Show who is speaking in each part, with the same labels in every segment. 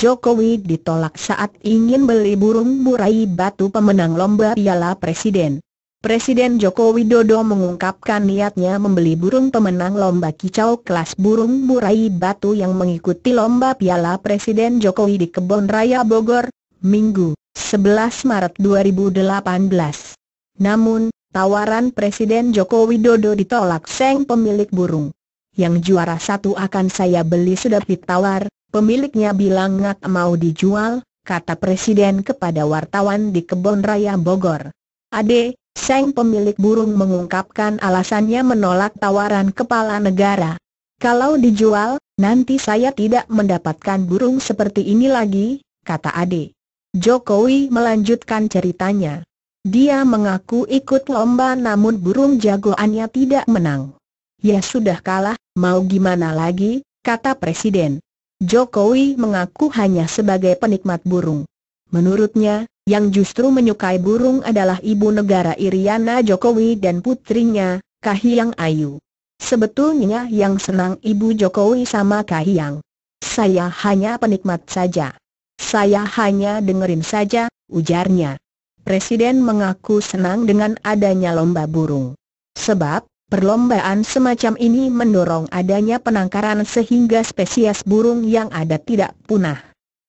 Speaker 1: Jokowi ditolak saat ingin beli burung murai batu pemenang lomba Piala Presiden. Presiden Joko Widodo mengungkapkan niatnya membeli burung pemenang lomba kicau kelas burung murai batu yang mengikuti lomba Piala Presiden Jokowi di Kebon Raya Bogor, Minggu, 11 Maret 2018. Namun, tawaran Presiden Joko Widodo ditolak sang pemilik burung. Yang juara satu akan saya beli sudah ditawar, pemiliknya bilang nggak mau dijual, kata Presiden kepada wartawan di Kebon Raya Bogor. Ade, sang pemilik burung mengungkapkan alasannya menolak tawaran kepala negara. Kalau dijual, nanti saya tidak mendapatkan burung seperti ini lagi, kata Ade. Jokowi melanjutkan ceritanya. Dia mengaku ikut lomba namun burung jagoannya tidak menang. Ya sudah kalah, mau gimana lagi, kata Presiden. Jokowi mengaku hanya sebagai penikmat burung. Menurutnya, yang justru menyukai burung adalah ibu negara Iriana Jokowi dan putrinya, Kahiyang Ayu. Sebetulnya yang senang ibu Jokowi sama Kahiyang. Saya hanya penikmat saja. Saya hanya dengerin saja, ujarnya. Presiden mengaku senang dengan adanya lomba burung. Sebab, perlombaan semacam ini mendorong adanya penangkaran sehingga spesies burung yang ada tidak punah.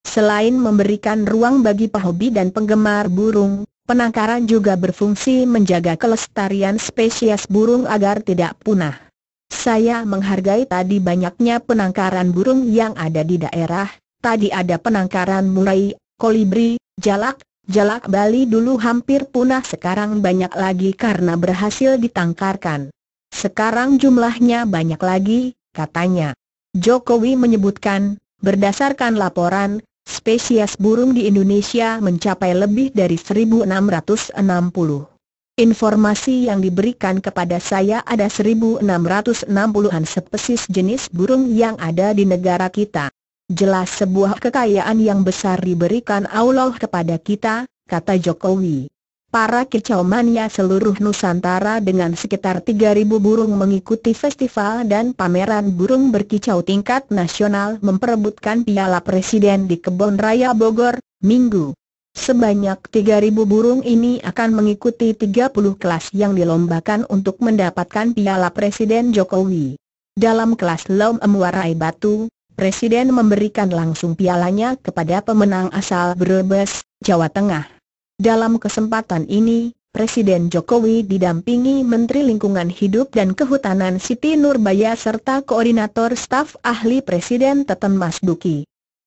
Speaker 1: Selain memberikan ruang bagi pehobi dan penggemar burung, penangkaran juga berfungsi menjaga kelestarian spesies burung agar tidak punah. Saya menghargai tadi banyaknya penangkaran burung yang ada di daerah. Tadi ada penangkaran murai, kolibri, jalak Bali dulu hampir punah, sekarang banyak lagi karena berhasil ditangkarkan. Sekarang jumlahnya banyak lagi, katanya. Jokowi menyebutkan, berdasarkan laporan, spesies burung di Indonesia mencapai lebih dari 1.660. Informasi yang diberikan kepada saya ada 1.660-an spesies jenis burung yang ada di negara kita. Jelas sebuah kekayaan yang besar diberikan Allah kepada kita, kata Jokowi. Para kicaumannya seluruh Nusantara dengan sekitar 3.000 burung mengikuti festival dan pameran burung berkicau tingkat nasional memperebutkan Piala Presiden di Kebon Raya Bogor, Minggu. Sebanyak 3.000 burung ini akan mengikuti 30 kelas yang dilombakan untuk mendapatkan Piala Presiden Jokowi. Dalam kelas lomba murai batu, Presiden memberikan langsung pialanya kepada pemenang asal Brebes, Jawa Tengah. Dalam kesempatan ini, Presiden Jokowi didampingi Menteri Lingkungan Hidup dan Kehutanan Siti Nurbaya serta Koordinator Staf Ahli Presiden Teten Mas Duki.